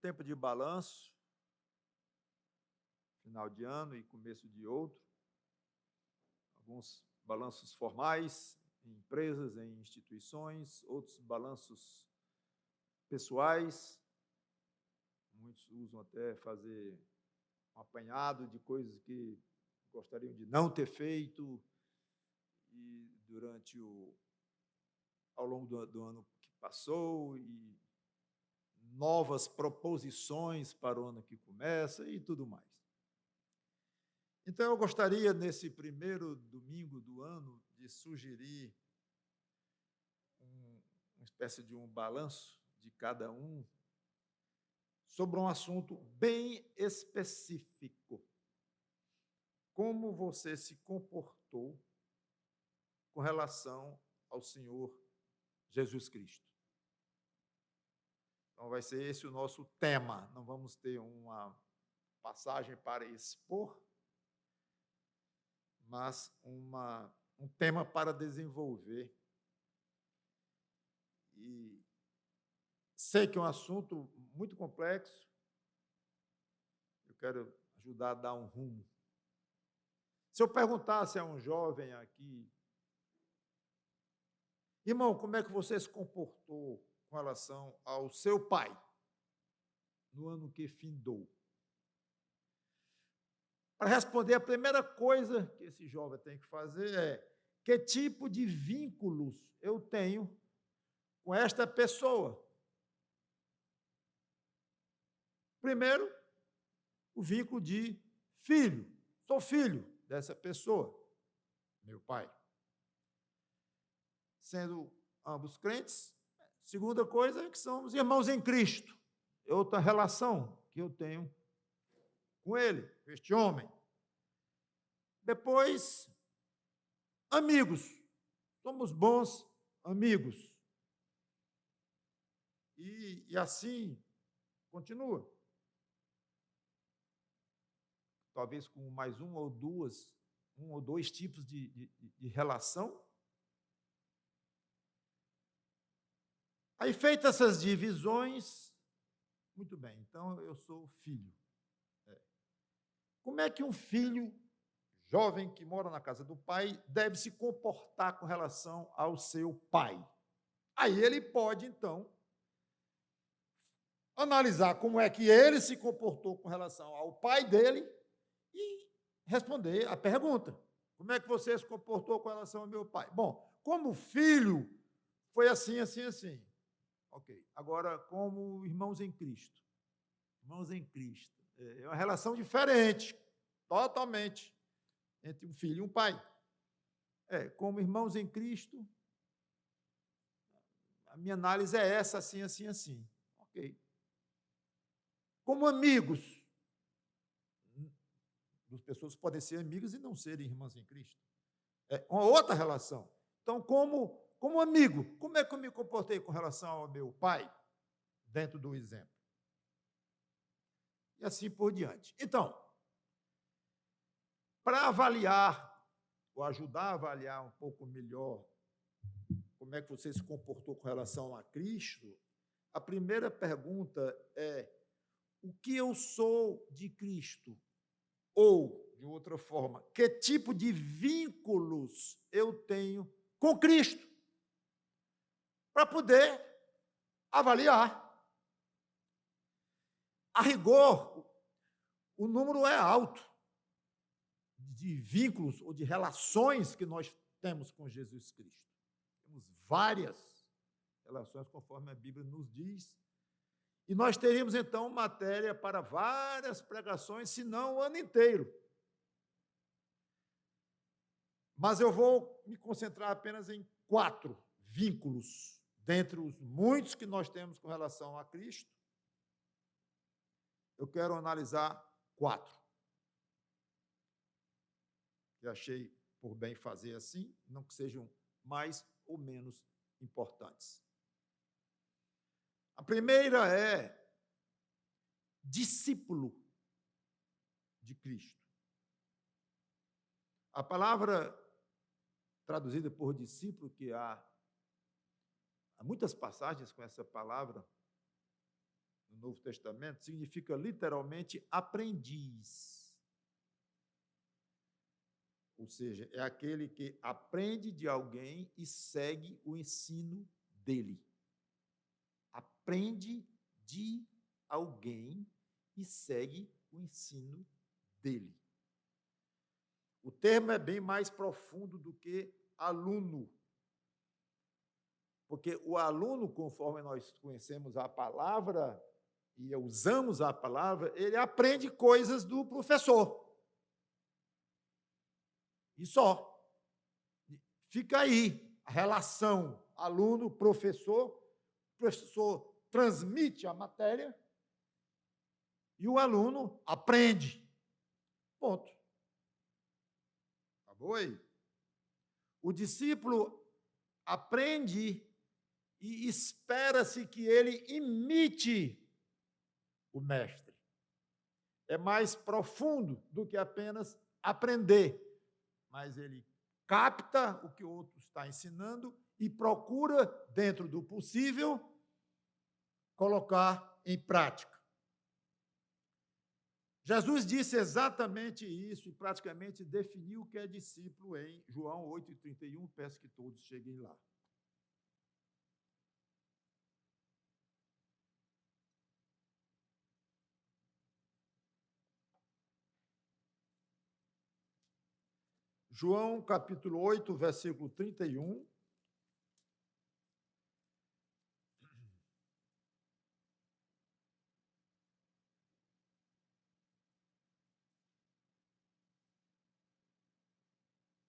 tempo de balanço, final de ano e começo de outro, alguns balanços formais em empresas, em instituições, outros balanços pessoais, muitos usam até fazer um apanhado de coisas que gostariam de não ter feito e ao longo do ano que passou e novas proposições para o ano que começa e tudo mais. Então, eu gostaria, nesse primeiro domingo do ano, de sugerir uma espécie de um balanço de cada um sobre um assunto bem específico. Como você se comportou com relação ao Senhor Jesus Cristo. Então, vai ser esse o nosso tema. Não vamos ter uma passagem para expor, mas um tema para desenvolver. E sei que é um assunto muito complexo, eu quero ajudar a dar um rumo. Se eu perguntasse a um jovem aqui, irmão, como é que você se comportou com relação ao seu pai no ano que findou? Para responder, a primeira coisa que esse jovem tem que fazer é: que tipo de vínculos eu tenho com esta pessoa? Primeiro, o vínculo de filho. Sou filho dessa pessoa, meu pai. Sendo ambos crentes. Segunda coisa é que somos irmãos em Cristo. É outra relação que eu tenho com ele, com este homem. Depois, amigos. Somos bons amigos. E assim continua. Talvez com mais um ou dois tipos de relação. Aí, feitas essas divisões, muito bem, então eu sou filho. Como é que um filho jovem que mora na casa do pai deve se comportar com relação ao seu pai? Aí ele pode, então, analisar como é que ele se comportou com relação ao pai dele e responder a pergunta: como é que você se comportou com relação ao meu pai? Bom, como filho, foi assim, assim, assim. Ok. Agora, como irmãos em Cristo. Irmãos em Cristo. É uma relação diferente, totalmente, entre um filho e um pai. Como irmãos em Cristo, a minha análise é essa, assim, assim, assim. Ok. Como amigos, as pessoas podem ser amigas e não serem irmãs em Cristo. É uma outra relação. Então, como amigo, como é que eu me comportei com relação ao meu pai, dentro do exemplo? E assim por diante. Então, para avaliar, ou ajudar a avaliar um pouco melhor como é que você se comportou com relação a Cristo, a primeira pergunta é: o que eu sou de Cristo? Ou, de outra forma, que tipo de vínculos eu tenho com Cristo? Para poder avaliar. A rigor, o número é alto de vínculos ou de relações que nós temos com Jesus Cristo. Temos várias relações, conforme a Bíblia nos diz, e nós teríamos, então, matéria para várias pregações, se não o ano inteiro. Mas eu vou me concentrar apenas em 4 vínculos, dentre os muitos que nós temos com relação a Cristo. Eu quero analisar 4. Eu achei por bem fazer assim, não que sejam mais ou menos importantes. A primeira é discípulo de Cristo. A palavra traduzida por discípulo, que há muitas passagens com essa palavra no Novo Testamento, significa literalmente aprendiz. Ou seja, é aquele que aprende de alguém e segue o ensino dele. Aprende de alguém e segue o ensino dele. O termo é bem mais profundo do que aluno. Porque o aluno, conforme nós conhecemos a palavra e usamos a palavra, ele aprende coisas do professor. E só. Fica aí a relação aluno-professor. O professor transmite a matéria e o aluno aprende. Ponto. Acabou aí. O discípulo aprende e espera-se que ele imite o mestre. É mais profundo do que apenas aprender, mas ele capta o que o outro está ensinando e procura, dentro do possível, colocar em prática. Jesus disse exatamente isso e praticamente definiu o que é discípulo em João 8,31. Peço que todos cheguem lá. João, capítulo 8, versículo 31.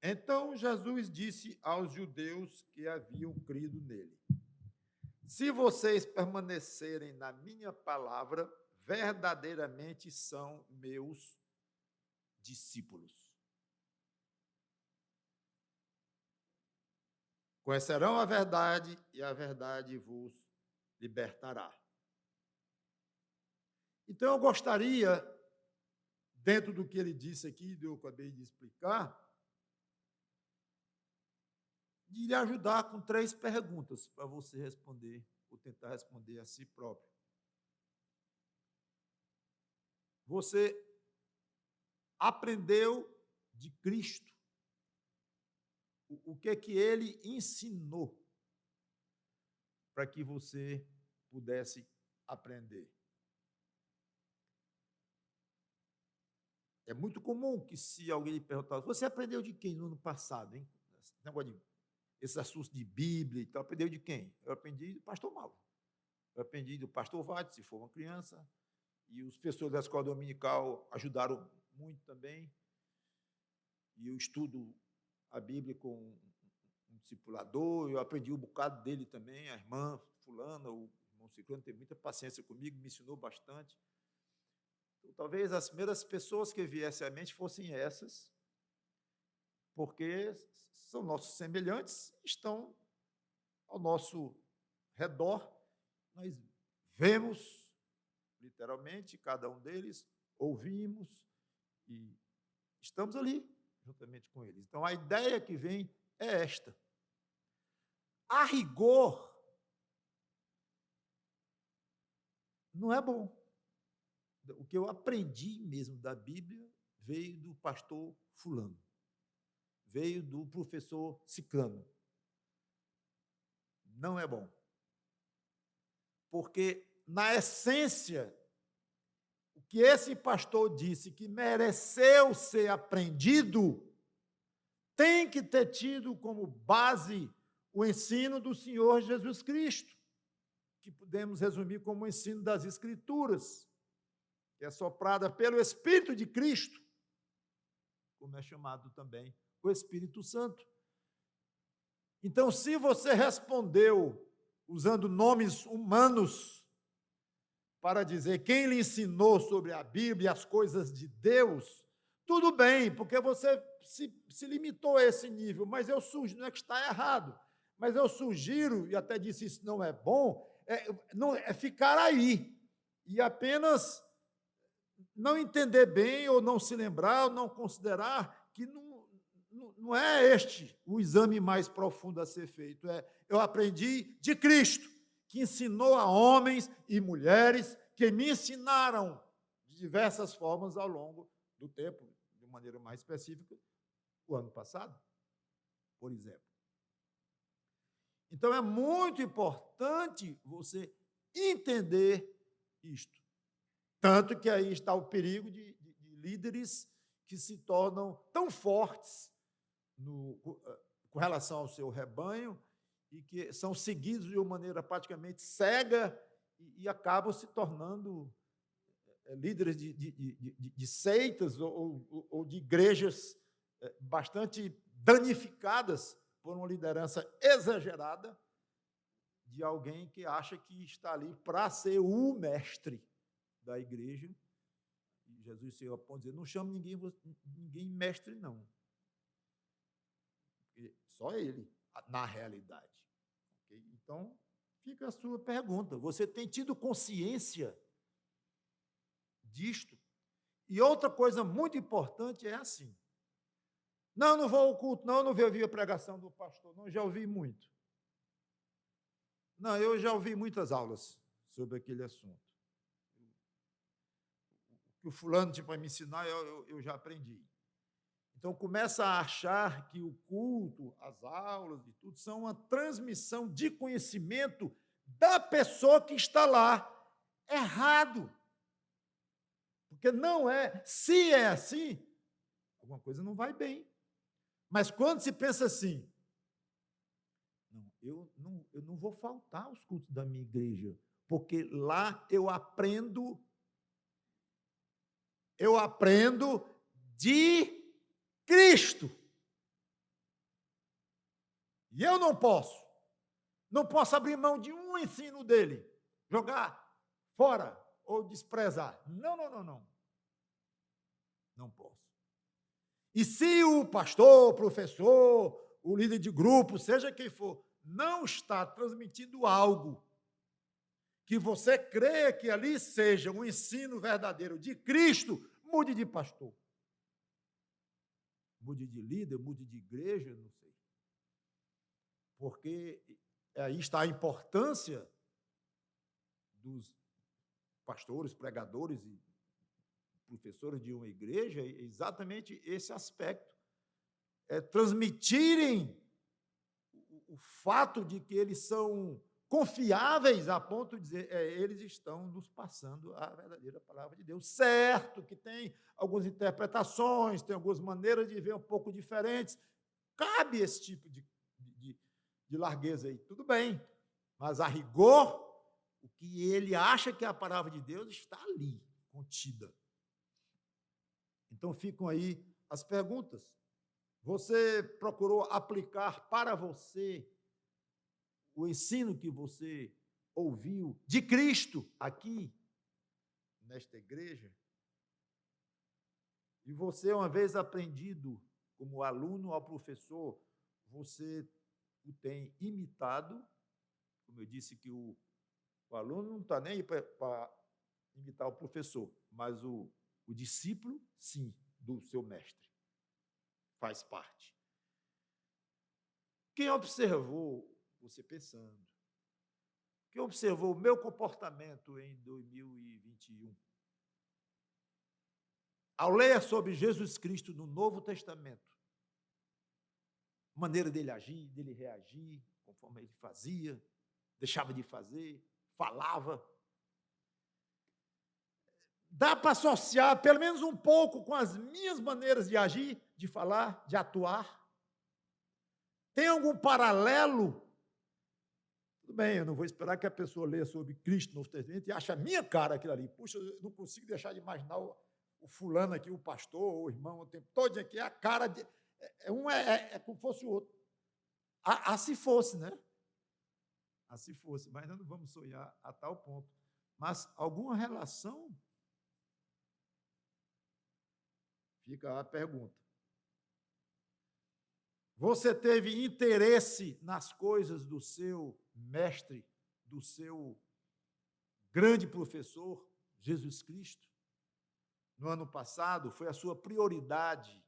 Então Jesus disse aos judeus que haviam crido nele: se vocês permanecerem na minha palavra, verdadeiramente são meus discípulos. Conhecerão a verdade e a verdade vos libertará. Então, eu gostaria, dentro do que ele disse aqui, eu acabei de explicar, de lhe ajudar com 3 perguntas para você responder, ou tentar responder a si próprio. Você aprendeu de Cristo o que é que ele ensinou para que você pudesse aprender. É muito comum que, se alguém lhe perguntar, você aprendeu de quem no ano passado, hein? Esse negócio de esses assuntos de Bíblia e tal, aprendeu de quem? Eu aprendi do pastor Mauro. Eu aprendi do pastor Vade, se for uma criança, e os professores da escola dominical ajudaram muito também. E eu estudo a Bíblia com um discipulador, eu aprendi um bocado dele também, a irmã fulana, o irmão ciclano tem muita paciência comigo, me ensinou bastante. Então, talvez as primeiras pessoas que viessem à mente fossem essas, porque são nossos semelhantes, estão ao nosso redor, nós vemos, literalmente, cada um deles, ouvimos e estamos ali, juntamente com eles. Então, a ideia que vem é esta. A rigor, não é bom. O que eu aprendi mesmo da Bíblia veio do pastor fulano, veio do professor ciclano. Não é bom. Porque, na essência, o que esse pastor disse que mereceu ser aprendido, tem que ter tido como base o ensino do Senhor Jesus Cristo, que podemos resumir como o ensino das Escrituras, que é soprada pelo Espírito de Cristo, como é chamado também o Espírito Santo. Então, se você respondeu usando nomes humanos para dizer quem lhe ensinou sobre a Bíblia e as coisas de Deus, tudo bem, porque você se limitou a esse nível, mas eu sugiro, não é que está errado, mas eu sugiro, e até disse isso não é bom, é ficar aí e apenas não entender bem, ou não se lembrar, ou não considerar que não é este o exame mais profundo a ser feito. Eu aprendi de Cristo, que ensinou a homens e mulheres que me ensinaram de diversas formas ao longo do tempo, de maneira mais específica, o ano passado, por exemplo. Então, é muito importante você entender isto. Tanto que aí está o perigo de líderes que se tornam tão fortes com relação ao seu rebanho e que são seguidos de uma maneira praticamente cega e acabam se tornando líderes de seitas ou de igrejas bastante danificadas por uma liderança exagerada de alguém que acha que está ali para ser o mestre da igreja. E Jesus Senhor pode dizer, não chame ninguém mestre, não. Só ele, na realidade. Okay? Então, fica a sua pergunta. Você tem tido consciência disto? E outra coisa muito importante é assim. Não vou ao culto, não vi a pregação do pastor, não, já ouvi muito. Não, eu já ouvi muitas aulas sobre aquele assunto. O que o fulano tinha para me ensinar, eu já aprendi. Então, começa a achar que o culto, as aulas e tudo, são uma transmissão de conhecimento da pessoa que está lá. Errado. Porque não é. Se é assim, alguma coisa não vai bem. Mas quando se pensa assim, eu não vou faltar aos cultos da minha igreja, porque lá eu aprendo de Cristo. E eu não posso abrir mão de um ensino dele, jogar fora ou desprezar. Não. Não posso. E se o pastor, o professor, o líder de grupo, seja quem for, não está transmitindo algo que você crê que ali seja um ensino verdadeiro de Cristo, mude de pastor. Mude de líder, mude de igreja, não sei. Porque aí está a importância dos pastores, pregadores e professores de uma igreja, é exatamente esse aspecto. É transmitirem o fato de que eles são confiáveis a ponto de dizer, eles estão nos passando a verdadeira palavra de Deus. Certo que tem algumas interpretações, tem algumas maneiras de ver um pouco diferentes. Cabe esse tipo de largueza aí, tudo bem. Mas, a rigor, o que ele acha que é a palavra de Deus está ali, contida. Então, ficam aí as perguntas. Você procurou aplicar para você o ensino que você ouviu de Cristo aqui, nesta igreja? E você, uma vez aprendido como aluno ao professor, você o tem imitado? Como eu disse que o aluno não está nem aí para imitar o professor, mas o discípulo, sim, do seu mestre. Faz parte. Quem observou você pensando? Quem observou o meu comportamento em 2021? Ao ler sobre Jesus Cristo no Novo Testamento, maneira dele agir, dele reagir, conforme ele fazia, deixava de fazer, falava. Dá para associar, pelo menos um pouco, com as minhas maneiras de agir, de falar, de atuar? Tem algum paralelo? Tudo bem, eu não vou esperar que a pessoa leia sobre Cristo no Novo Testamento e ache a minha cara aquilo ali. Puxa, eu não consigo deixar de imaginar o fulano aqui, o pastor, o irmão, o tempo todo aqui, a cara de... Um é como se fosse o outro. Se fosse, né? Se fosse, mas nós não vamos sonhar a tal ponto. Mas alguma relação? Fica a pergunta. Você teve interesse nas coisas do seu mestre, do seu grande professor, Jesus Cristo? No ano passado, foi a sua prioridade?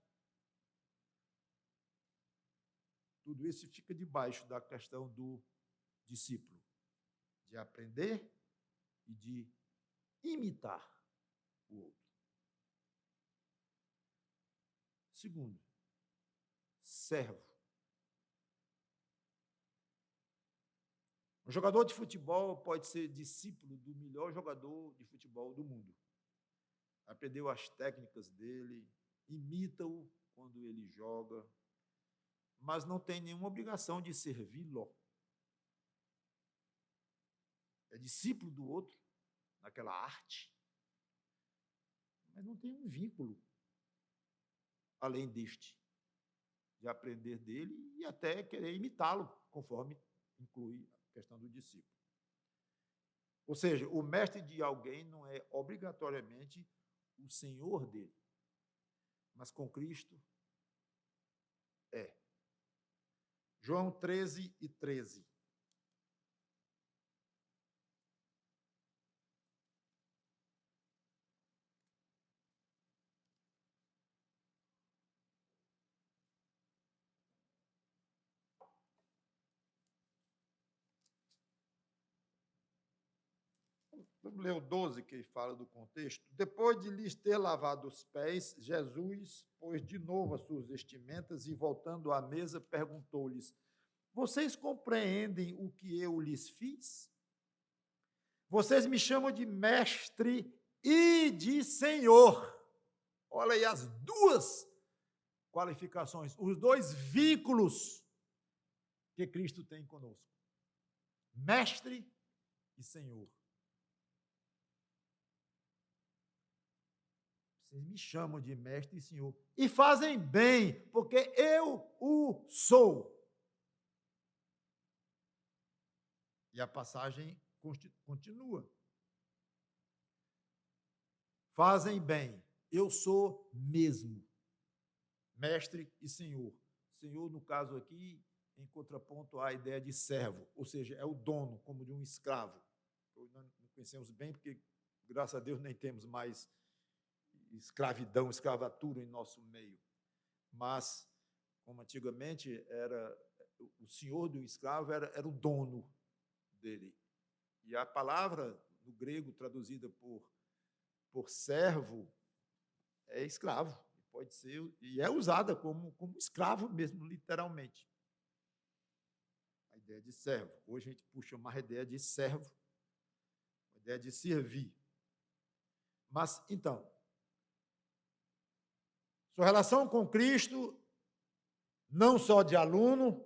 Tudo isso fica debaixo da questão do discípulo, de aprender e de imitar o outro. Segundo, servo. Um jogador de futebol pode ser discípulo do melhor jogador de futebol do mundo. Aprendeu as técnicas dele, imita-o quando ele joga, mas não tem nenhuma obrigação de servi-lo. É discípulo do outro, naquela arte, mas não tem um vínculo além deste, de aprender dele e até querer imitá-lo, conforme inclui a questão do discípulo. Ou seja, o mestre de alguém não é obrigatoriamente o senhor dele, mas com Cristo é. João 13:13. Vamos ler o 12, que fala do contexto. Depois de lhes ter lavado os pés, Jesus pôs de novo as suas vestimentas e, voltando à mesa, perguntou-lhes: vocês compreendem o que eu lhes fiz? Vocês me chamam de mestre e de senhor. Olha aí as duas qualificações, os dois vínculos que Cristo tem conosco. Mestre e senhor. Vocês me chamam de mestre e senhor. E fazem bem, porque eu o sou. E a passagem continua. Fazem bem, eu sou mesmo. Mestre e senhor. Senhor, no caso aqui, em contraponto à ideia de servo, ou seja, é o dono, como de um escravo. Nós não conhecemos bem, porque, graças a Deus, nem temos mais escravidão, escravatura em nosso meio. Mas, como antigamente, o senhor do escravo era o dono dele. E a palavra, no grego, traduzida por servo, é escravo. Pode ser, e é usada como escravo mesmo, literalmente. A ideia de servo. Hoje a gente puxa mais a ideia de servo, a ideia de servir. Mas, então, sua relação com Cristo, não só de aluno,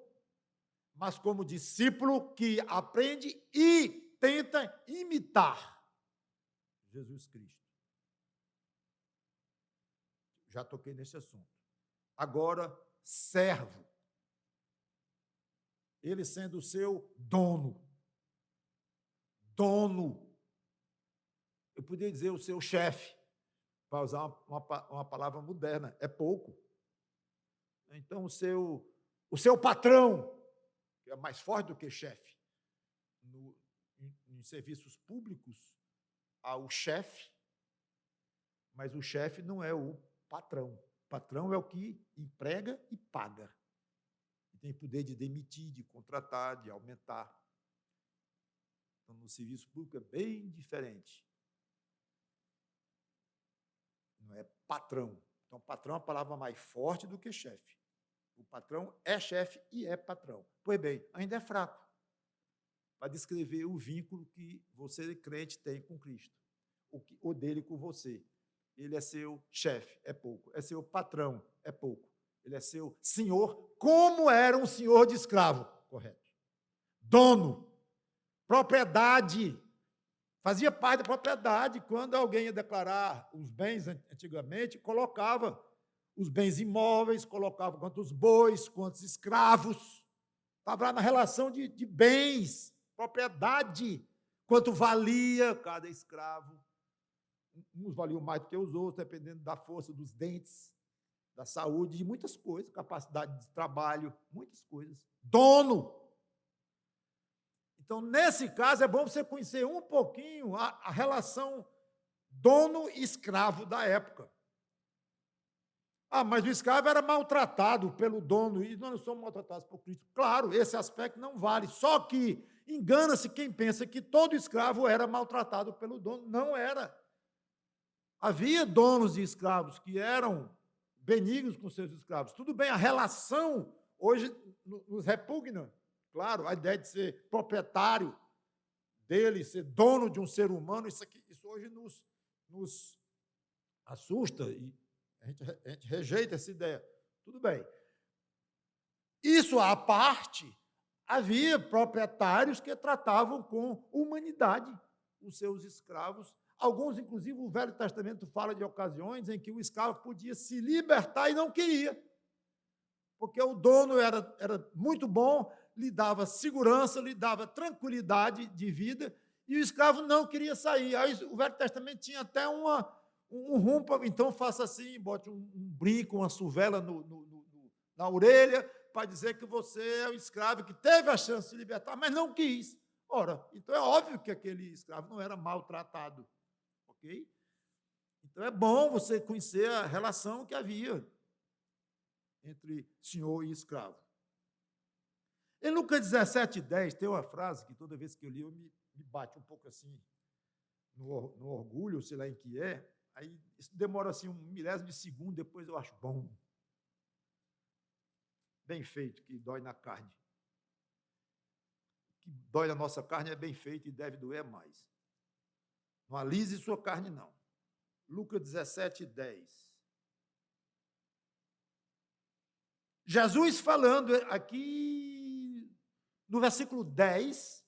mas como discípulo que aprende e tenta imitar Jesus Cristo. Já toquei nesse assunto. Agora, servo. Ele sendo o seu dono. Dono. Eu poderia dizer o seu chefe, para usar uma palavra moderna, é pouco. Então, o seu patrão, que é mais forte do que chefe, em serviços públicos, há o chefe, mas o chefe não é o patrão. O patrão é o que emprega e paga. E tem poder de demitir, de contratar, de aumentar. Então, no serviço público é bem diferente. Não é patrão. Então, patrão é uma palavra mais forte do que chefe. O patrão é chefe e é patrão. Pois bem, ainda é fraco para descrever o vínculo que você, crente, tem com Cristo, ou dele com você. Ele é seu chefe, é pouco. É seu patrão, é pouco. Ele é seu senhor, como era um senhor de escravo, correto. Dono, propriedade, fazia parte da propriedade. Quando alguém ia declarar os bens, antigamente, colocava os bens imóveis, colocava quantos bois, quantos escravos. Estava lá na relação de bens, propriedade, quanto valia cada escravo. Uns valiam mais do que os outros, dependendo da força dos dentes, da saúde, de muitas coisas, capacidade de trabalho, muitas coisas. Dono. Então, nesse caso, é bom você conhecer um pouquinho a relação dono e escravo da época. Mas o escravo era maltratado pelo dono, e nós não somos maltratados por Cristo. Claro, esse aspecto não vale. Só que Engana-se quem pensa que todo escravo era maltratado pelo dono. Não era. Havia donos de escravos que eram benignos com seus escravos. Tudo bem, a relação hoje nos repugna. Claro, a ideia de ser proprietário dele, ser dono de um ser humano, isso hoje nos assusta e a gente rejeita essa ideia. Tudo bem. Isso à parte, havia proprietários que tratavam com humanidade os seus escravos. Alguns, inclusive, o Velho Testamento fala de ocasiões em que o escravo podia se libertar e não queria, porque o dono era muito bom, lhe dava segurança, lhe dava tranquilidade de vida, e o escravo não queria sair. Aí o Velho Testamento tinha até um rumo, então faça assim, bote um brinco, uma suvela na orelha, para dizer que você é um escravo que teve a chance de se libertar, mas não quis. Ora, então é óbvio que aquele escravo não era maltratado. Ok? Então é bom você conhecer a relação que havia entre senhor e escravo. Em Lucas 17:10, tem uma frase que toda vez que eu li, me bate um pouco assim no orgulho, sei lá em que é. Aí isso demora assim 1/1000 de segundo, depois eu acho bom. Bem feito, que dói na carne. O que dói na nossa carne é bem feito e deve doer mais. Não alise sua carne, não. Lucas 17:10. Jesus falando aqui no versículo 10,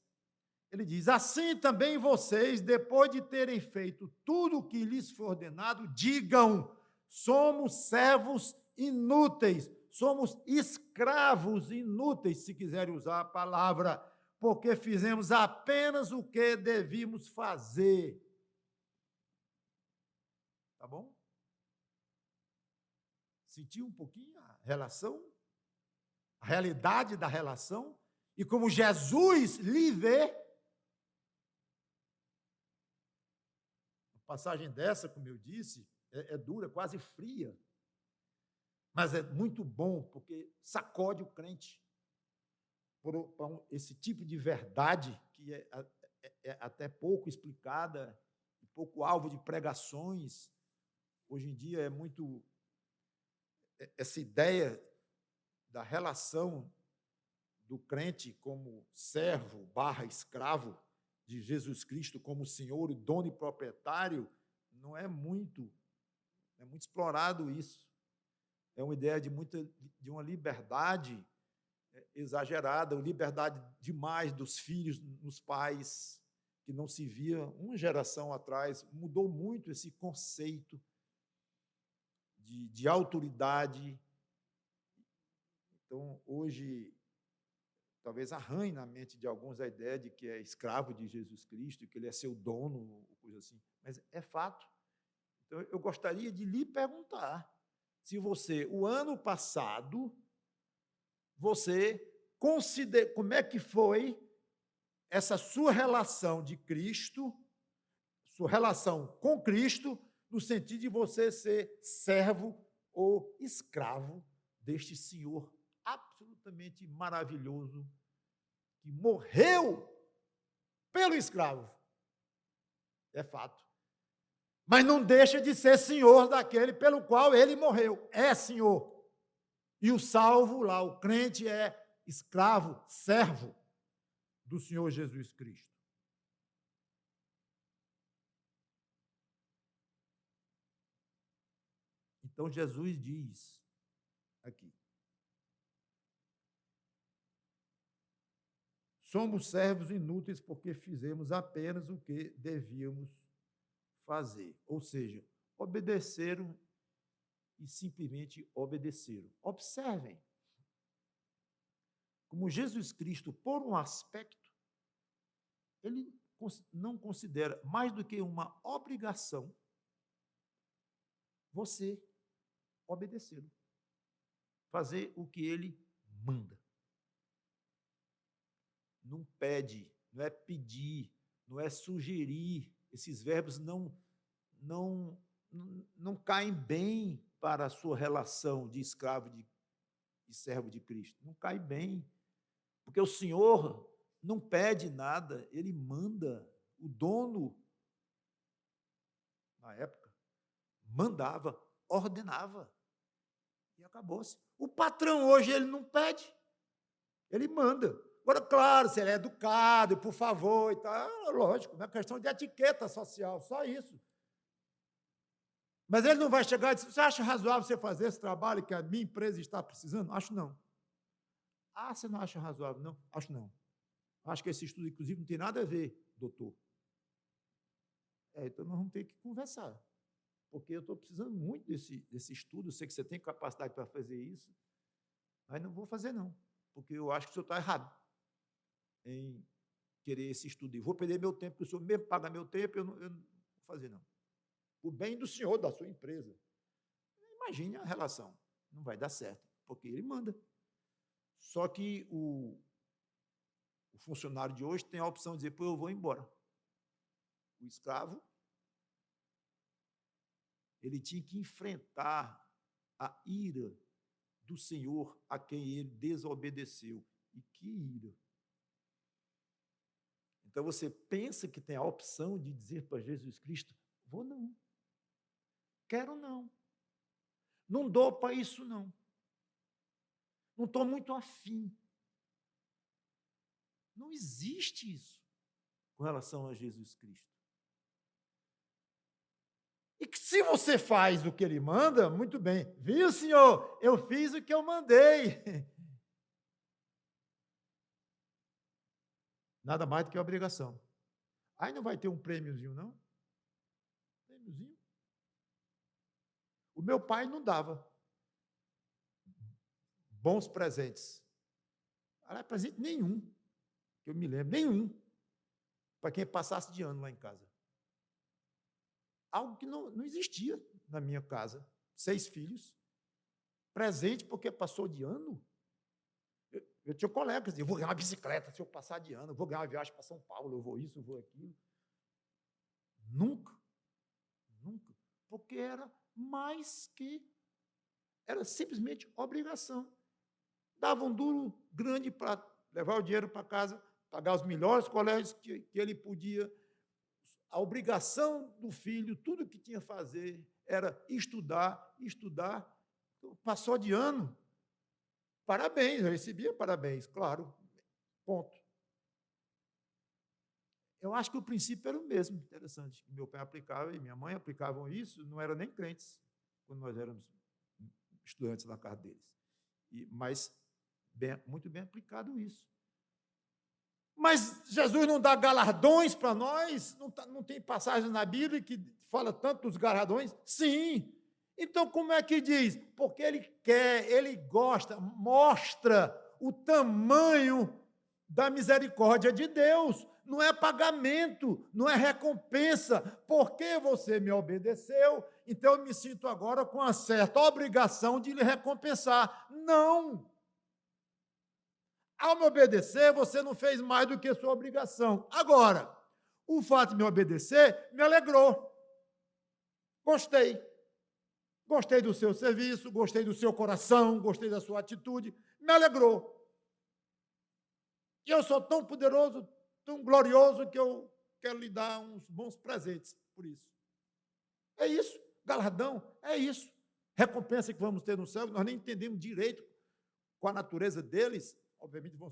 ele diz: assim também vocês, depois de terem feito tudo o que lhes foi ordenado, digam: somos servos inúteis, somos escravos inúteis, se quiserem usar a palavra, porque fizemos apenas o que devíamos fazer. Tá bom? Sentiu um pouquinho a relação? A realidade da relação? E como Jesus lhe vê? A passagem dessa, como eu disse, é dura, quase fria. Mas é muito bom, porque sacode o crente por esse tipo de verdade que é até pouco explicada, pouco alvo de pregações. Hoje em dia é muito essa ideia da relação do crente como servo / escravo de Jesus Cristo como Senhor, dono e proprietário, não é muito explorado isso. É uma ideia de uma liberdade exagerada, uma liberdade demais dos filhos nos pais, que não se via uma geração atrás. Mudou muito esse conceito de autoridade. Então, hoje, talvez arranhe na mente de alguns a ideia de que é escravo de Jesus Cristo, que ele é seu dono, coisa assim. Mas é fato. Então, eu gostaria de lhe perguntar se você, o ano passado, você considera, como é que foi essa sua relação de Cristo, sua relação com Cristo, no sentido de você ser servo ou escravo deste Senhor absolutamente maravilhoso, que morreu pelo escravo. É fato. Mas não deixa de ser senhor daquele pelo qual ele morreu. É senhor. E o salvo lá, o crente, é escravo, servo do Senhor Jesus Cristo. Então, Jesus diz aqui: somos servos inúteis porque fizemos apenas o que devíamos fazer. Ou seja, obedeceram e simplesmente obedeceram. Observem como Jesus Cristo, por um aspecto, ele não considera mais do que uma obrigação você obedecê-lo, fazer o que ele manda. Não pede, não é pedir, não é sugerir. Esses verbos não caem bem para a sua relação de escravo e servo de Cristo. Não cai bem, porque o Senhor não pede nada, ele manda. O dono, na época, mandava, ordenava. E acabou-se. O patrão hoje, ele não pede, ele manda. Agora, claro, se ele é educado, por favor, e tal, lógico, é uma questão de etiqueta social, só isso. Mas ele não vai chegar e dizer, você acha razoável você fazer esse trabalho que a minha empresa está precisando? Acho não. Ah, você não acha razoável? Não, acho não. Acho que esse estudo, inclusive, não tem nada a ver, doutor. Então, nós vamos ter que conversar, porque eu estou precisando muito desse estudo, eu sei que você tem capacidade para fazer isso, mas não vou fazer, não, porque eu acho que o senhor está errado em querer esse estudo. Eu vou perder meu tempo, porque o senhor mesmo paga meu tempo, eu não vou fazer, não. O bem do senhor, da sua empresa. Imagine a relação. Não vai dar certo, porque ele manda. Só que o funcionário de hoje tem a opção de dizer, pô, eu vou embora. O escravo, ele tinha que enfrentar a ira do Senhor a quem ele desobedeceu. E que ira! Então, você pensa que tem a opção de dizer para Jesus Cristo, vou não, quero não, não dou para isso não estou muito afim. Não existe isso com relação a Jesus Cristo. E que se você faz o que ele manda, muito bem. Viu, senhor? Eu fiz o que eu mandei. Nada mais do que obrigação. Aí não vai ter um prêmiozinho, não? Prêmiozinho? O meu pai não dava bons presentes. Não era presente nenhum, que eu me lembro, nenhum, para quem passasse de ano lá em casa. Algo que não existia na minha casa. 6 filhos, presente porque passou de ano. Eu tinha colegas, eu vou ganhar uma bicicleta se eu passar de ano, eu vou ganhar uma viagem para São Paulo, eu vou isso, eu vou aquilo. Nunca, nunca, porque era mais que, era simplesmente obrigação. Dava um duro grande para levar o dinheiro para casa, pagar os melhores colégios que ele podia. A obrigação do filho, tudo que tinha a fazer, era estudar, estudar. Passou de ano, parabéns, eu recebia parabéns, claro, ponto. Eu acho que o princípio era o mesmo, interessante, que meu pai aplicava e minha mãe aplicavam isso, não eram nem crentes, quando nós éramos estudantes na casa deles. Mas muito bem aplicado isso. Mas Jesus não dá galardões para nós? Não tem passagem na Bíblia que fala tanto dos galardões? Sim. Então, como é que diz? Porque ele quer, ele gosta, mostra o tamanho da misericórdia de Deus. Não é pagamento, não é recompensa. Porque você me obedeceu, então eu me sinto agora com uma certa obrigação de lhe recompensar. Não. Ao me obedecer, você não fez mais do que a sua obrigação. Agora, o fato de me obedecer me alegrou. Gostei. Gostei do seu serviço, gostei do seu coração, gostei da sua atitude, me alegrou. E eu sou tão poderoso, tão glorioso, que eu quero lhe dar uns bons presentes por isso. É isso. Galardão, é isso. Recompensa que vamos ter no céu, nós nem entendemos direito com a natureza deles, obviamente vão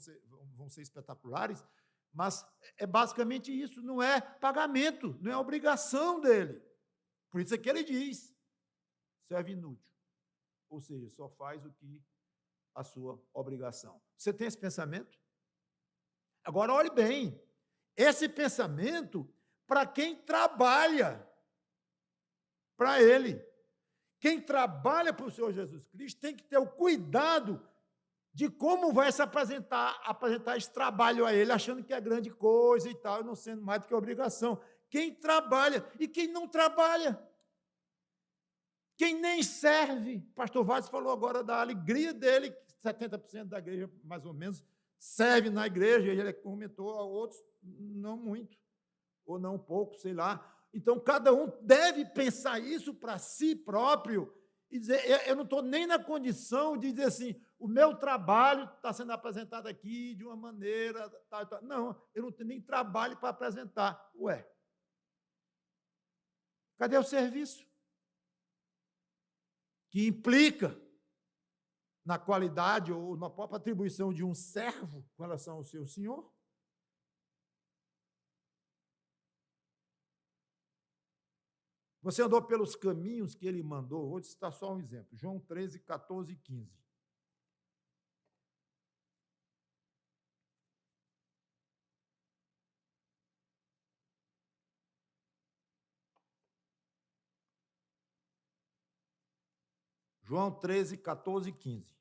ser espetaculares, mas é basicamente isso, não é pagamento, não é obrigação dele. Por isso é que ele diz, serve inútil, ou seja, só faz o que a sua obrigação. Você tem esse pensamento? Agora, olhe bem, esse pensamento para quem trabalha para ele. Quem trabalha para o Senhor Jesus Cristo tem que ter o cuidado de como vai se apresentar esse trabalho a ele, achando que é grande coisa e tal, não sendo mais do que obrigação. Quem trabalha e quem não trabalha, quem nem serve. O pastor Vaz falou agora da alegria dele, que 70% da igreja, mais ou menos, serve na igreja, e ele comentou a outros, não muito, ou não pouco, sei lá. Então, cada um deve pensar isso para si próprio e dizer, eu não estou nem na condição de dizer assim, o meu trabalho está sendo apresentado aqui de uma maneira, tal, tal. Não, eu não tenho nem trabalho para apresentar. Ué, cadê o serviço? Que implica na qualidade ou na própria atribuição de um servo com relação ao seu senhor? Você andou pelos caminhos que ele mandou. Vou citar só um exemplo. João 13, 14 e 15. João 13, 14 e 15.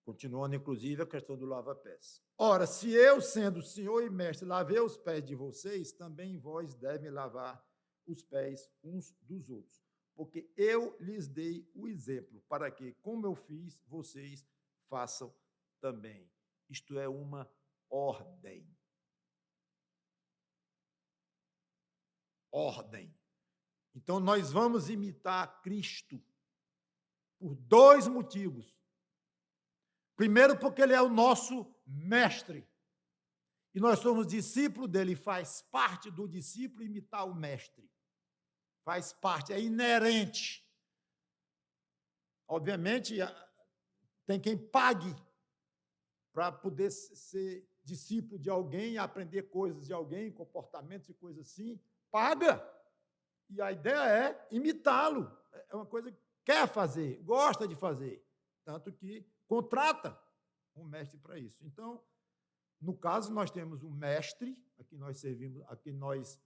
Continuando, inclusive, a questão do lava-pés. Ora, se eu, sendo senhor e mestre, lavei os pés de vocês, também vós devem lavar os pés uns dos outros. Porque eu lhes dei o exemplo, para que, como eu fiz, vocês façam também. Isto é uma ordem. Ordem. Então, nós vamos imitar Cristo por dois motivos. Primeiro, porque ele é o nosso mestre. E nós somos discípulos dele, faz parte do discípulo imitar o mestre. Faz parte, é inerente. Obviamente, tem quem pague para poder ser discípulo de alguém, aprender coisas de alguém, comportamentos e coisas assim. Paga. E a ideia é imitá-lo. É uma coisa que quer fazer, gosta de fazer. Tanto que contrata um mestre para isso. Então, no caso, nós temos um mestre, a quem nós servimos, a quem nós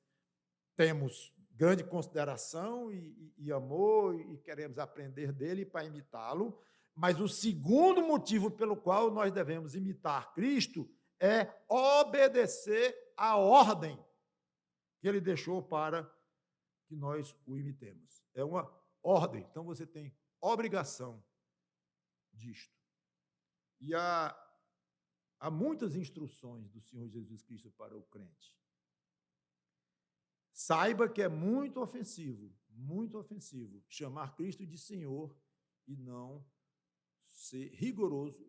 temos grande consideração e amor, e queremos aprender dele para imitá-lo. Mas o segundo motivo pelo qual nós devemos imitar Cristo é obedecer à ordem que ele deixou para que nós o imitemos. É uma ordem. Então, você tem obrigação disto. E há muitas instruções do Senhor Jesus Cristo para o crente. Saiba que é muito ofensivo chamar Cristo de Senhor e não ser rigoroso,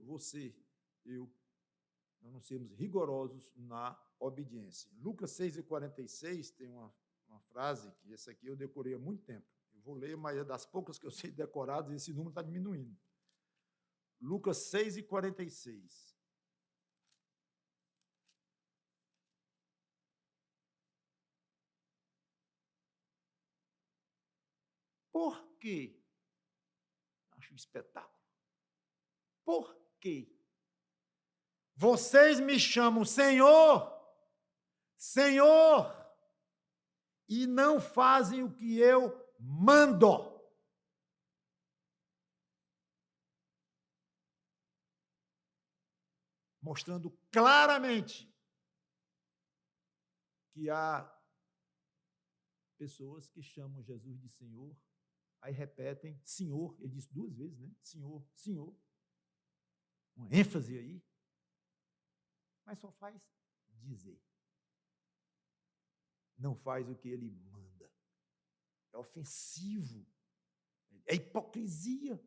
eu não sermos rigorosos na obediência. Lucas 6,46 tem uma frase, que essa aqui eu decorei há muito tempo. Eu vou ler, mas é das poucas que eu sei decoradas, e esse número está diminuindo. Lucas 6,46. Por quê? Acho um espetáculo. Por quê? Vocês me chamam Senhor, Senhor, e não fazem o que eu mando. Mostrando claramente que há pessoas que chamam Jesus de Senhor, aí repetem Senhor, ele disse duas vezes, né? Senhor, Senhor. Uma ênfase aí, mas só faz dizer. Não faz o que ele manda. É ofensivo. É hipocrisia.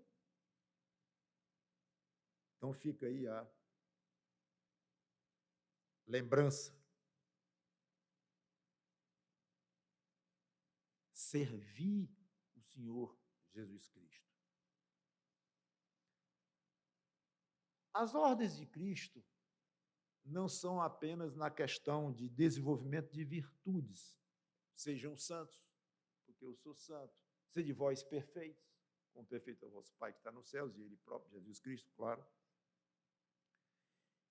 Então fica aí a lembrança. Servir o Senhor Jesus Cristo. As ordens de Cristo não são apenas na questão de desenvolvimento de virtudes. Sejam santos, porque eu sou santo. Sede vós perfeitos, como perfeito é o vosso Pai que está nos céus, e Ele próprio, Jesus Cristo, claro.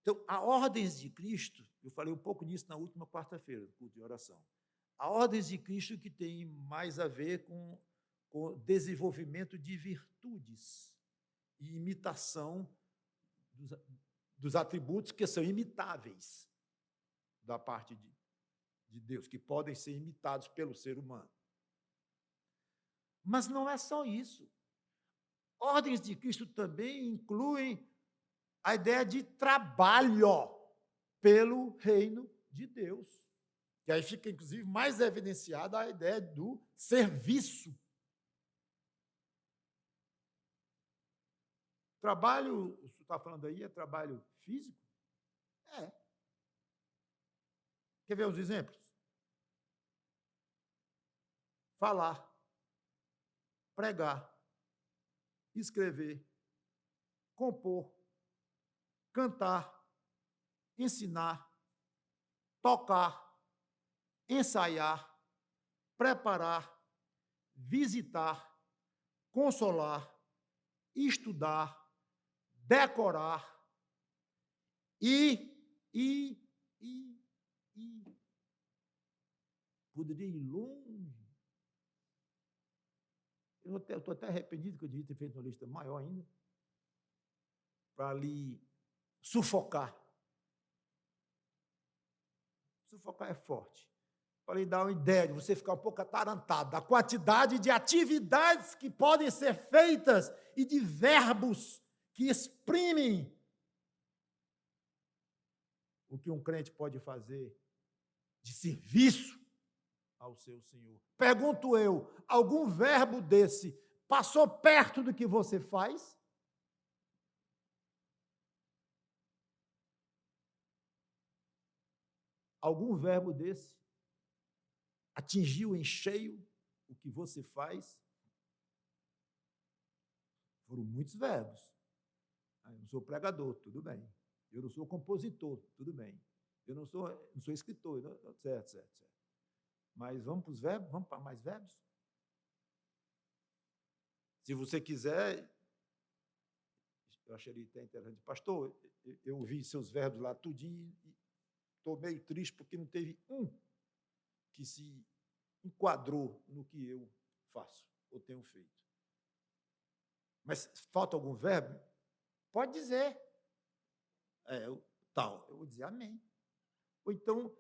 Então, há ordens de Cristo, eu falei um pouco nisso na última quarta-feira, no culto de oração. Há ordens de Cristo que têm mais a ver com desenvolvimento de virtudes e imitação dos atributos que são imitáveis da parte de Deus, que podem ser imitados pelo ser humano. Mas não é só isso. Ordens de Cristo também incluem a ideia de trabalho pelo reino de Deus. Que aí fica, inclusive, mais evidenciada a ideia do serviço. Trabalho, o senhor está falando aí, é trabalho físico? É. Quer ver os exemplos? Falar, pregar, escrever, compor, cantar, ensinar, tocar, ensaiar, preparar, visitar, consolar, estudar, decorar e poderia ir longe. Eu estou até arrependido que eu devia ter feito uma lista maior ainda, para lhe sufocar. Sufocar é forte. Para lhe dar uma ideia de você ficar um pouco atarantado da quantidade de atividades que podem ser feitas e de verbos que exprimem o que um crente pode fazer de serviço ao seu Senhor. Pergunto eu, algum verbo desse passou perto do que você faz? Algum verbo desse atingiu em cheio o que você faz? Foram muitos verbos. Eu não sou pregador, tudo bem. Eu não sou compositor, tudo bem. Eu não sou escritor, certo. Mas vamos para os verbos? Vamos para mais verbos? Se você quiser, eu acharia até interessante. Pastor, eu ouvi seus verbos lá tudinho e estou meio triste porque não teve um que se enquadrou no que eu faço ou tenho feito. Mas falta algum verbo? Pode dizer. Eu vou dizer amém. Ou então,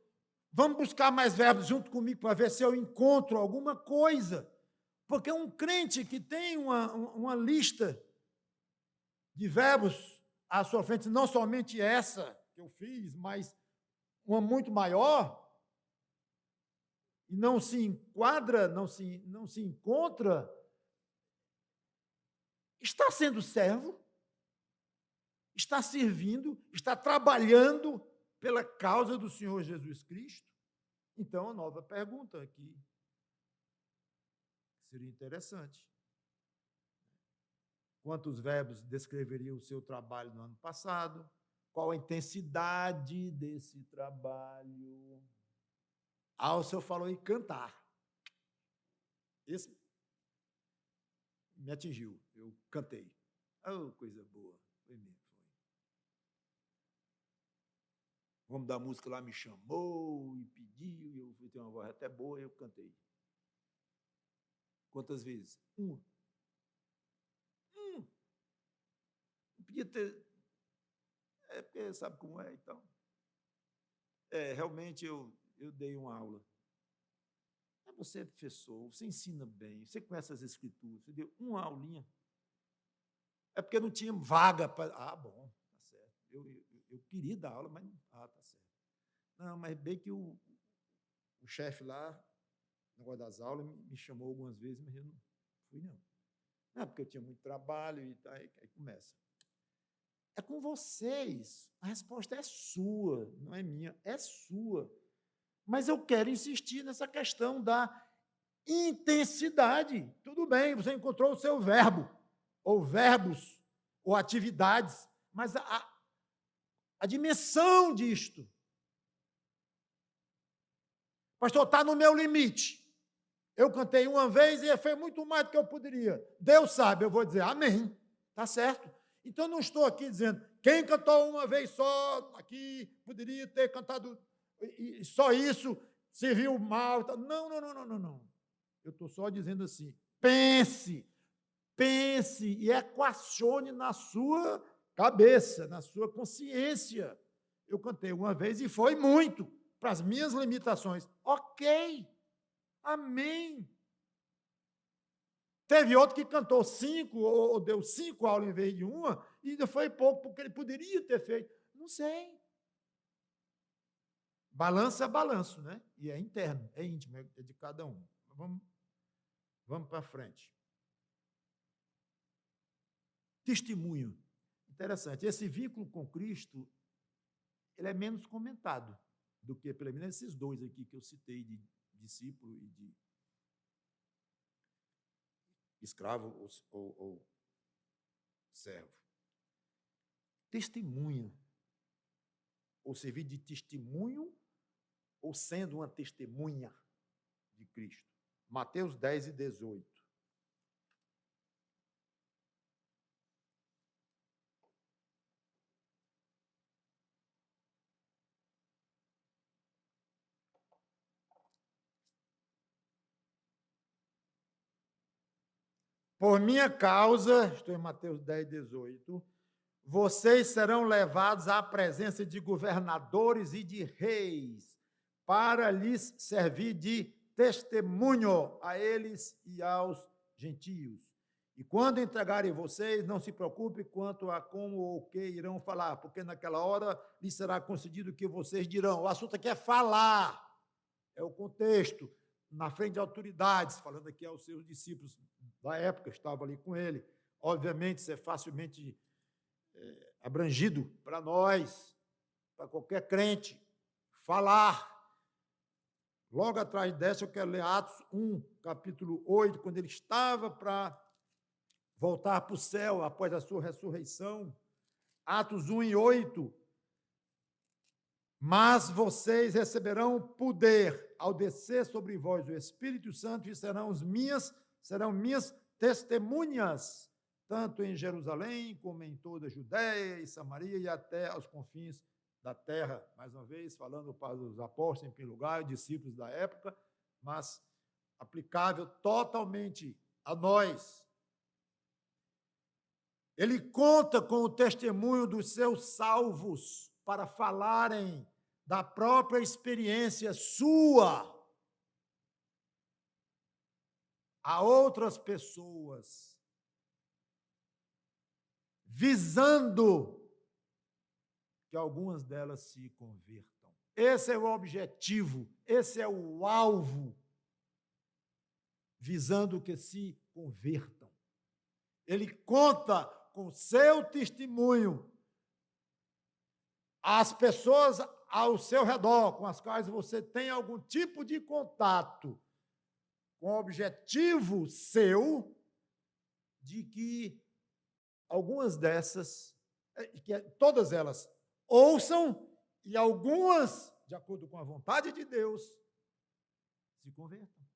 vamos buscar mais verbos junto comigo para ver se eu encontro alguma coisa. Porque um crente que tem uma lista de verbos à sua frente, não somente essa que eu fiz, mas uma muito maior, e não se enquadra, não se encontra, está sendo servo, está servindo, está trabalhando pela causa do Senhor Jesus Cristo? Então, a nova pergunta aqui seria interessante. Quantos verbos descreveriam o seu trabalho no ano passado? Qual a intensidade desse trabalho? O senhor falou em cantar. Esse me atingiu. Eu cantei. Oh, coisa boa. Foi mesmo. Vamos dar música lá, me chamou e pediu, eu fui ter uma voz até boa e eu cantei. Quantas vezes? Uma. Não podia ter... porque sabe como é, então. Realmente eu dei uma aula. Você é professor, você ensina bem, você conhece as escrituras, você deu uma aulinha. É porque não tinha vaga para... bom, tá certo. Eu queria dar aula, mas não... tá certo. Não, mas bem que o chefe lá, no negócio das aulas, me chamou algumas vezes, mas eu não fui, não. Não, porque eu tinha muito trabalho e aí começa. É com vocês. A resposta é sua, não é minha, é sua. Mas eu quero insistir nessa questão da intensidade. Tudo bem, você encontrou o seu verbo, ou verbos, ou atividades, mas a dimensão disto. Pastor, está no meu limite. Eu cantei uma vez e foi muito mais do que eu poderia. Deus sabe, eu vou dizer amém. Está certo? Então, não estou aqui dizendo, quem cantou uma vez só, aqui, poderia ter cantado e só isso, serviu mal. Não. Eu estou só dizendo assim, pense e equacione na sua cabeça, na sua consciência. Eu cantei uma vez e foi muito, para as minhas limitações. Ok, amém. Teve outro que cantou 5, ou deu 5 aulas em vez de uma, e ainda foi pouco, porque ele poderia ter feito. Não sei. Balanço é balanço, né? E é interno, é íntimo, é de cada um. Vamos para frente. Testemunho. Interessante. Esse vínculo com Cristo, ele é menos comentado do que, pelo menos, esses dois aqui que eu citei, de discípulo e de escravo ou servo. Testemunha. Ou servir de testemunho, ou sendo uma testemunha de Cristo. Mateus 10 e 18. Por minha causa, estou em Mateus 10, 18, vocês serão levados à presença de governadores e de reis, para lhes servir de testemunho a eles e aos gentios. E quando entregarem vocês, não se preocupe quanto a como ou o que irão falar, porque naquela hora lhes será concedido o que vocês dirão. O assunto aqui é falar, é o contexto, na frente de autoridades, falando aqui aos seus discípulos da época, estava ali com ele. Obviamente, isso é facilmente abrangido para nós, para qualquer crente. Falar. Logo atrás dessa, eu quero ler Atos 1, capítulo 8, quando ele estava para voltar para o céu após a sua ressurreição. Atos 1 e 8. Mas vocês receberão poder ao descer sobre vós o Espírito Santo e serão minhas testemunhas, tanto em Jerusalém como em toda a Judéia e Samaria e até aos confins da terra. Mais uma vez, falando para os apóstolos em primeiro lugar, discípulos da época, mas aplicável totalmente a nós. Ele conta com o testemunho dos seus salvos para falarem da própria experiência sua a outras pessoas, visando que algumas delas se convertam. Esse é o objetivo, esse é o alvo, visando que se convertam. Ele conta com seu testemunho as pessoas ao seu redor, com as quais você tem algum tipo de contato, com o objetivo seu de que algumas dessas, que todas elas ouçam e algumas, de acordo com a vontade de Deus, se convertam.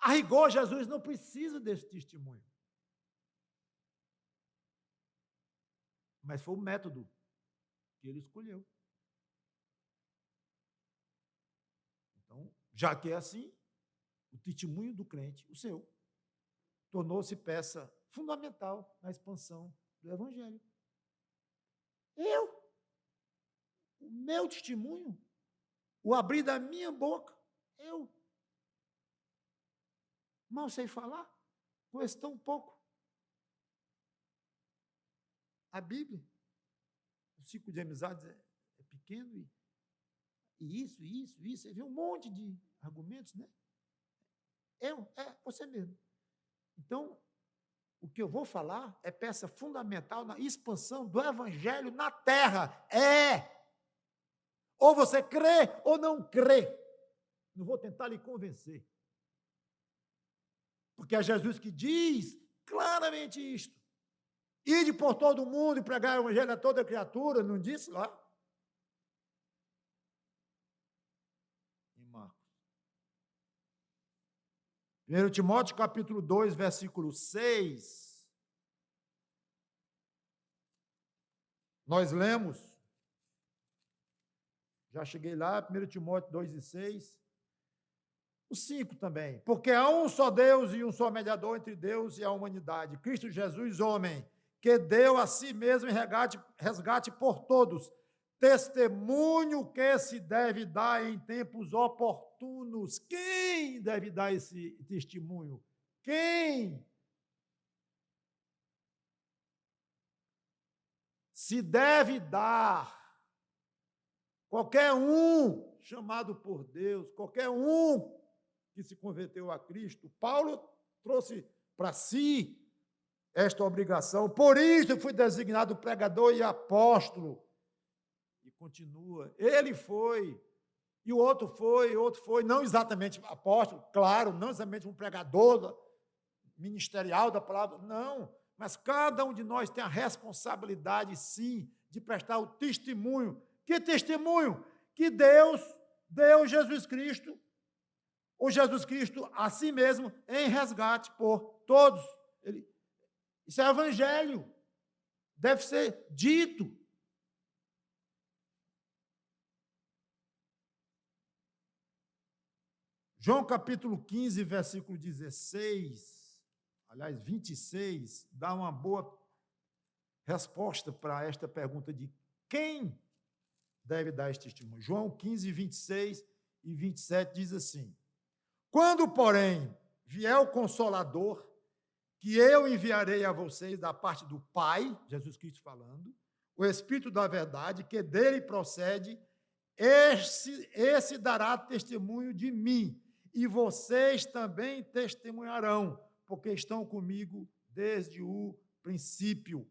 A rigor, Jesus não precisa desse testemunho. Mas foi o método que ele escolheu. Então, já que é assim, o testemunho do crente, o seu, tornou-se peça fundamental na expansão do Evangelho. O meu testemunho, o abrir da minha boca, eu mal sei falar, conheço tão pouco. A Bíblia, o ciclo de amizades é pequeno, e isso, você vê um monte de argumentos, né? Você mesmo. Então, o que eu vou falar é peça fundamental na expansão do Evangelho na terra. Ou você crê ou não crê. Não vou tentar lhe convencer. Porque é Jesus que diz claramente isto. Ide por todo o mundo e pregar o Evangelho a toda criatura, não disse lá? Em Marcos. 1 Timóteo, capítulo 2, versículo 6. Nós lemos, já cheguei lá, 1 Timóteo 2 e 6. O 5 também. Porque há um só Deus e um só mediador entre Deus e a humanidade, Cristo Jesus, homem, que deu a si mesmo em resgate por todos, testemunho que se deve dar em tempos oportunos. oportunos. Quem deve dar esse testemunho? Quem? Se deve dar. Qualquer um chamado por Deus, qualquer um que se converteu a Cristo. Paulo trouxe para si esta obrigação. Por isso fui designado pregador e apóstolo. E continua. Ele foi, e o outro foi, não exatamente apóstolo, claro, não exatamente um pregador ministerial da palavra, não, mas cada um de nós tem a responsabilidade, sim, de prestar o testemunho. Que testemunho? Que Deus deu Jesus Cristo, o Jesus Cristo a si mesmo, em resgate por todos. Isso é evangelho, deve ser dito. João capítulo 15, versículo 16, aliás, 26, dá uma boa resposta para esta pergunta de quem deve dar este testemunho. João 15, 26 e 27 diz assim: quando, porém, vier o Consolador, que eu enviarei a vocês da parte do Pai, Jesus Cristo falando, o Espírito da verdade, que dele procede, esse dará testemunho de mim, e vocês também testemunharão, porque estão comigo desde o princípio.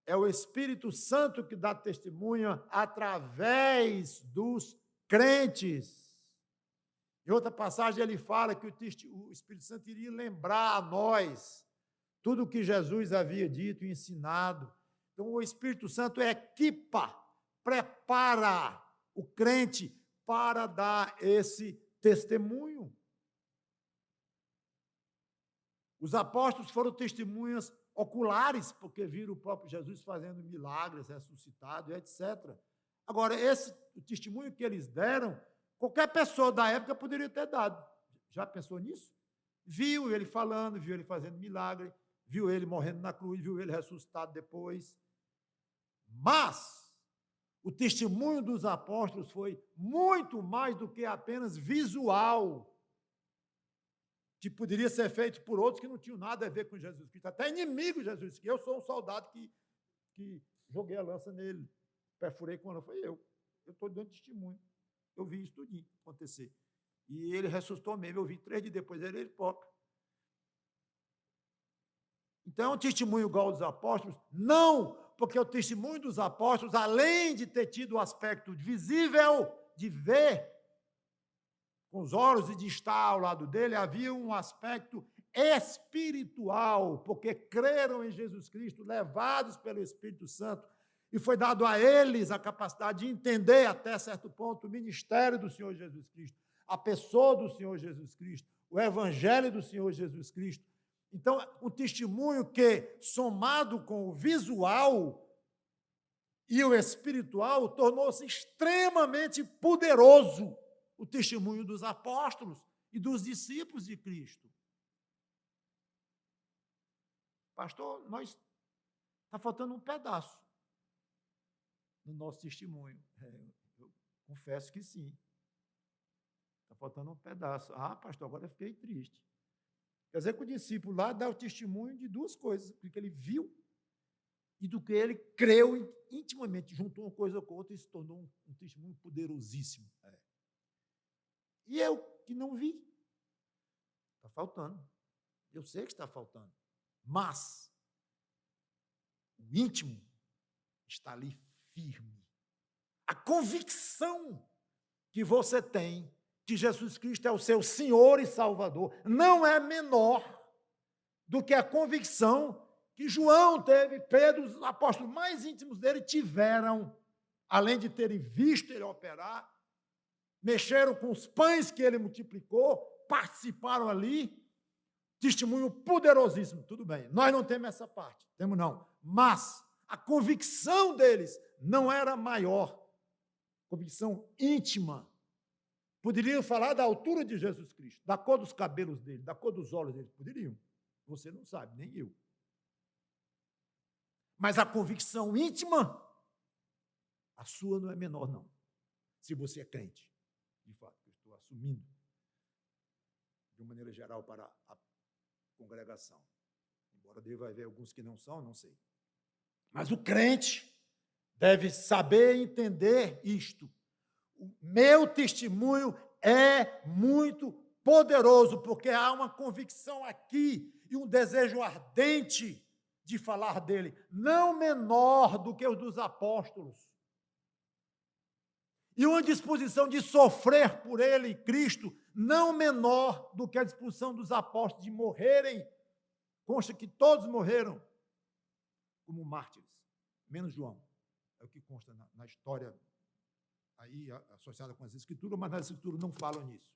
É o Espírito Santo que dá testemunha através dos crentes. Em outra passagem, ele fala que o Espírito Santo iria lembrar a nós tudo o que Jesus havia dito e ensinado. Então, o Espírito Santo equipa, prepara o crente para dar esse testemunho. Os apóstolos foram testemunhas oculares, porque viram o próprio Jesus fazendo milagres, ressuscitado, etc. Agora, o testemunho que eles deram, qualquer pessoa da época poderia ter dado. Já pensou nisso? Viu ele falando, viu ele fazendo milagre, viu ele morrendo na cruz, viu ele ressuscitado depois. Mas o testemunho dos apóstolos foi muito mais do que apenas visual, que poderia ser feito por outros que não tinham nada a ver com Jesus Cristo, até inimigo de Jesus Cristo. Eu sou um soldado que joguei a lança nele, perfurei com ela, foi eu. Eu estou dando testemunho. Eu vi isso tudinho acontecer. E ele ressuscitou mesmo, eu vi 3 dias depois, ele próprio. Então, é um testemunho igual ao dos apóstolos? Não, porque o testemunho dos apóstolos, além de ter tido o aspecto visível, de ver com os olhos e de estar ao lado dele, havia um aspecto espiritual, porque creram em Jesus Cristo, levados pelo Espírito Santo, e foi dado a eles a capacidade de entender, até certo ponto, o ministério do Senhor Jesus Cristo, a pessoa do Senhor Jesus Cristo, o evangelho do Senhor Jesus Cristo. Então, um testemunho que, somado com o visual e o espiritual, tornou-se extremamente poderoso, o testemunho dos apóstolos e dos discípulos de Cristo. Pastor, está faltando um pedaço no nosso testemunho. Eu confesso que sim. Está faltando um pedaço. Ah, pastor, agora eu fiquei triste. Quer dizer que o discípulo lá dá o testemunho de 2 coisas, do que ele viu e do que ele creu intimamente, juntou uma coisa com outra e se tornou um testemunho poderosíssimo. E eu que não vi. Está faltando. Eu sei que está faltando. Mas o íntimo está ali firme. A convicção que você tem que Jesus Cristo é o seu Senhor e Salvador não é menor do que a convicção que João teve, Pedro, os apóstolos mais íntimos dele tiveram, além de terem visto ele operar, mexeram com os pães que ele multiplicou, participaram ali, testemunho poderosíssimo. Tudo bem, nós não temos essa parte, temos não, mas a convicção deles não era maior, convicção íntima. Poderiam falar da altura de Jesus Cristo, da cor dos cabelos dele, da cor dos olhos dele, poderiam. Você não sabe, nem eu. Mas a convicção íntima, a sua não é menor, não, se você é crente. De fato. assumindo, de uma maneira geral, para a congregação. Embora deva haver alguns que não são, não sei. Mas o crente deve saber e entender isto. O meu testemunho é muito poderoso, porque há uma convicção aqui e um desejo ardente de falar dele, não menor do que os dos apóstolos. E uma disposição de sofrer por ele, Cristo, não menor do que a disposição dos apóstolos de morrerem. Consta que todos morreram como mártires, menos João. É o que consta na história aí associada com as Escrituras, mas as Escrituras não falam nisso.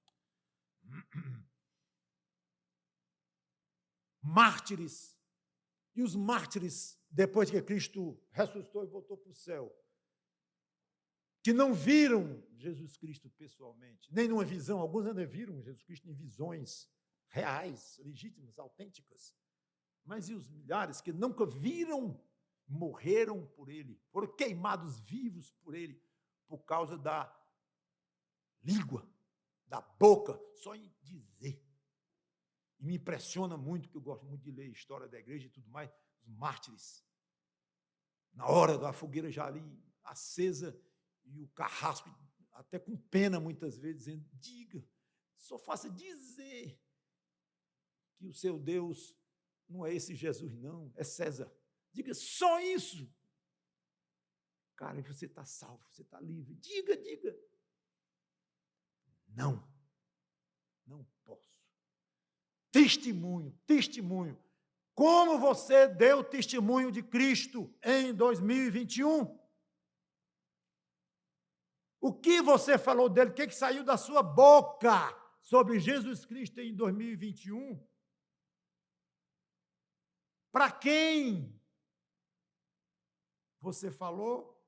Mártires. E os mártires, depois que Cristo ressuscitou e voltou para o céu, que não viram Jesus Cristo pessoalmente, nem numa visão, alguns ainda viram Jesus Cristo em visões reais, legítimas, autênticas. Mas e os milhares que nunca viram, morreram por ele, foram queimados vivos por ele, por causa da língua, da boca, só em dizer. E me impressiona muito, que eu gosto muito de ler a história da igreja e tudo mais, os mártires, na hora da fogueira já ali acesa, e o carrasco, até com pena muitas vezes, dizendo, diga, só faça dizer que o seu Deus não é esse Jesus, não, é César. Diga só isso. Cara, você está salvo, você está livre. Diga, diga. Não posso. Testemunho, testemunho. Como você deu testemunho de Cristo em 2021? O que você falou dele? O que saiu da sua boca sobre Jesus Cristo em 2021? Para quem você falou?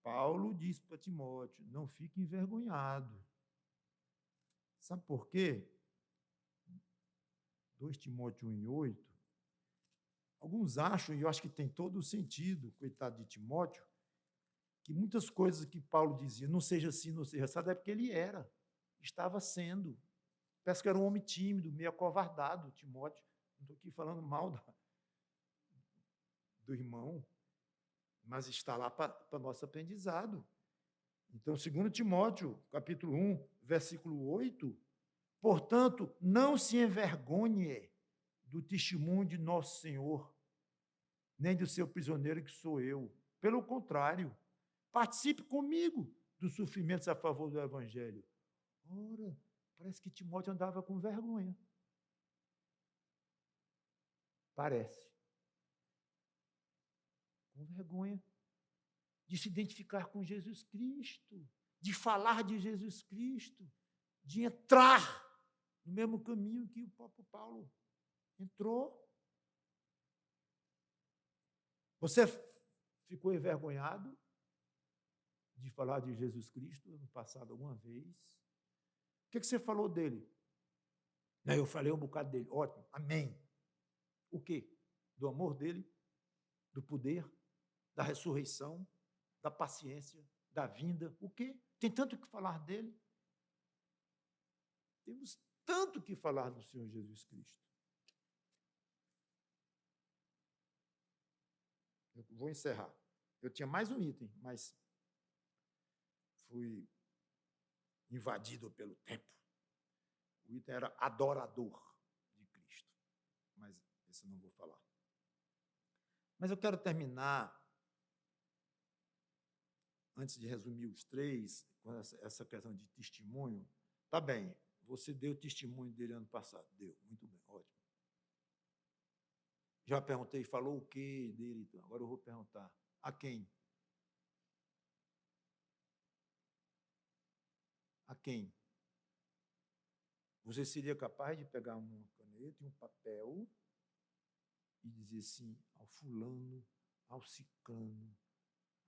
Paulo disse para Timóteo, não fique envergonhado. Sabe por quê? 2 Timóteo 1:8. Alguns acham, e eu acho que tem todo o sentido, coitado de Timóteo, que muitas coisas que Paulo dizia, não seja assim, não seja assado, é porque ele estava sendo. Parece que era um homem tímido, meio acovardado, Timóteo. Não estou aqui falando mal do irmão, mas está lá para nosso aprendizado. Então, 2 Timóteo, capítulo 1, versículo 8, portanto, não se envergonhe do testemunho de nosso Senhor, nem do seu prisioneiro que sou eu. Pelo contrário, participe comigo dos sofrimentos a favor do Evangelho. Ora, parece que Timóteo andava com vergonha. Parece. Com vergonha de se identificar com Jesus Cristo, de falar de Jesus Cristo, de entrar no mesmo caminho que o próprio Paulo entrou. Você ficou envergonhado de falar de Jesus Cristo no passado alguma vez? O que você falou dele? Eu falei um bocado dele. Ótimo, amém. O quê? Do amor dele, do poder, da ressurreição, da paciência, da vinda. O quê? Tem tanto que falar dele. Temos tanto que falar do Senhor Jesus Cristo. Eu vou encerrar. Eu tinha mais um item, mas fui invadido pelo tempo. O item era adorador de Cristo, mas esse eu não vou falar. Mas eu quero terminar, antes de resumir os três, com essa questão de testemunho. Tá bem, você deu testemunho dele ano passado. Deu, muito bem, ótimo. Já perguntei, falou o quê dele? Então, agora eu vou perguntar, a quem? A quem? Você seria capaz de pegar uma caneta e um papel e dizer assim, ao fulano, ao ciclano,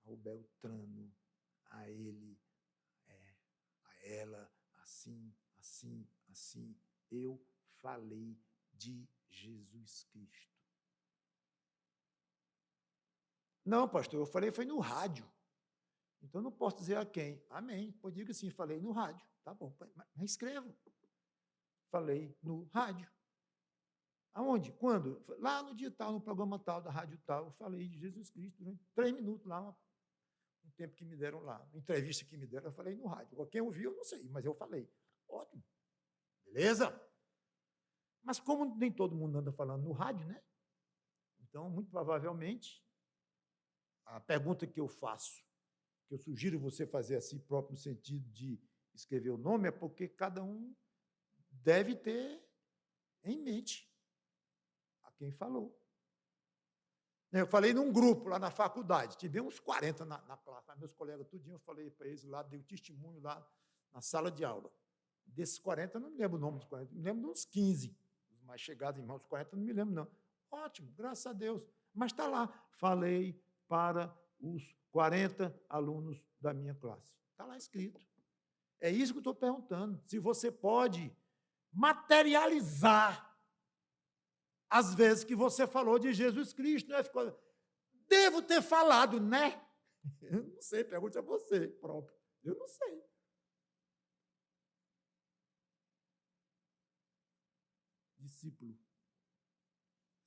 ao beltrano, a ele, a ela, assim, assim, assim, eu falei de Jesus Cristo. Não, pastor, eu falei foi no rádio. Então, não posso dizer a quem. Amém. Pois diga assim, falei no rádio. Tá bom, mas escreva. Falei no rádio. Aonde? Quando? Lá no dia tal, no programa tal, da rádio tal, eu falei de Jesus Cristo durante 3 minutos lá, um tempo que me deram lá, uma entrevista que me deram, eu falei no rádio. Quem ouviu, eu não sei, mas eu falei. Ótimo. Beleza? Mas como nem todo mundo anda falando no rádio, né? Então, muito provavelmente, a pergunta que eu faço, que eu sugiro você fazer a si próprio no sentido de escrever o nome, é porque cada um deve ter em mente a quem falou. Eu falei num grupo lá na faculdade, tivemos uns 40 na classe, meus colegas tudinho, eu falei para eles lá, dei o testemunho lá na sala de aula. Desses 40, eu não me lembro o nome dos 40, me lembro de uns 15, os mais chegados, irmãos, os 40, não me lembro, não. Ótimo, graças a Deus. Mas está lá, falei para os 40 alunos da minha classe. Está lá escrito. É isso que eu estou perguntando. Se você pode materializar as vezes que você falou de Jesus Cristo, né? Devo ter falado, né? Eu não sei, pergunte a você próprio. Eu não sei. Discípulo,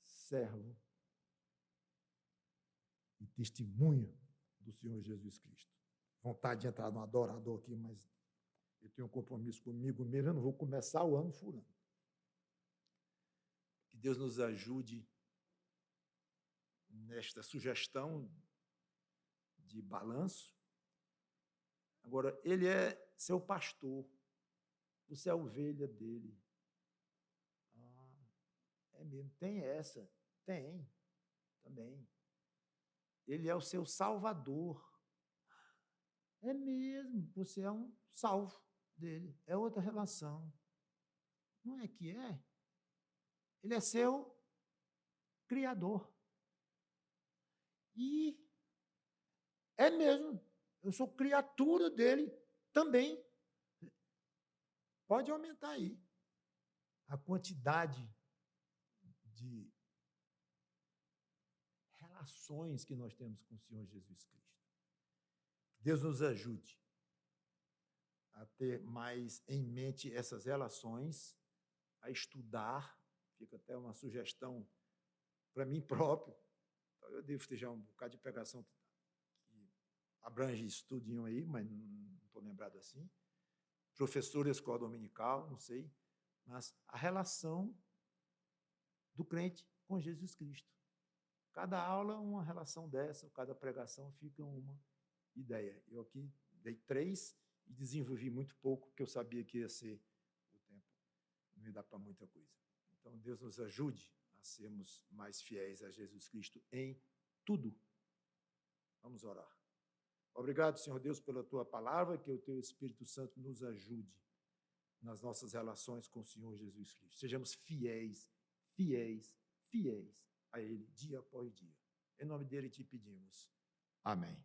servo e testemunha do Senhor Jesus Cristo. Vontade de entrar no adorador aqui, mas eu tenho um compromisso comigo mesmo, eu não vou começar o ano furando. Que Deus nos ajude nesta sugestão de balanço. Agora, ele é seu pastor, você é a ovelha dele. É mesmo, tem essa, tem, também. Ele é o seu salvador. É mesmo, você é um salvo dele, é outra relação. Não é que é? Ele é seu criador. E é mesmo, eu sou criatura dele também. Pode aumentar aí a quantidade de relações que nós temos com o Senhor Jesus Cristo. Deus nos ajude a ter mais em mente essas relações, a estudar, fica até uma sugestão para mim próprio. Eu devo ter já um bocado de pregação que abrange isso tudinho aí, mas não estou lembrado assim. Professor de escola dominical, não sei, mas a relação do crente com Jesus Cristo. Cada aula, uma relação dessa, cada pregação fica uma ideia. Eu aqui dei 3 e desenvolvi muito pouco, porque eu sabia que ia ser o tempo. Não ia dar para muita coisa. Então, Deus nos ajude a sermos mais fiéis a Jesus Cristo em tudo. Vamos orar. Obrigado, Senhor Deus, pela Tua palavra, que o Teu Espírito Santo nos ajude nas nossas relações com o Senhor Jesus Cristo. Sejamos fiéis, fiéis, fiéis a Ele, dia após dia. Em nome dele te pedimos. Amém.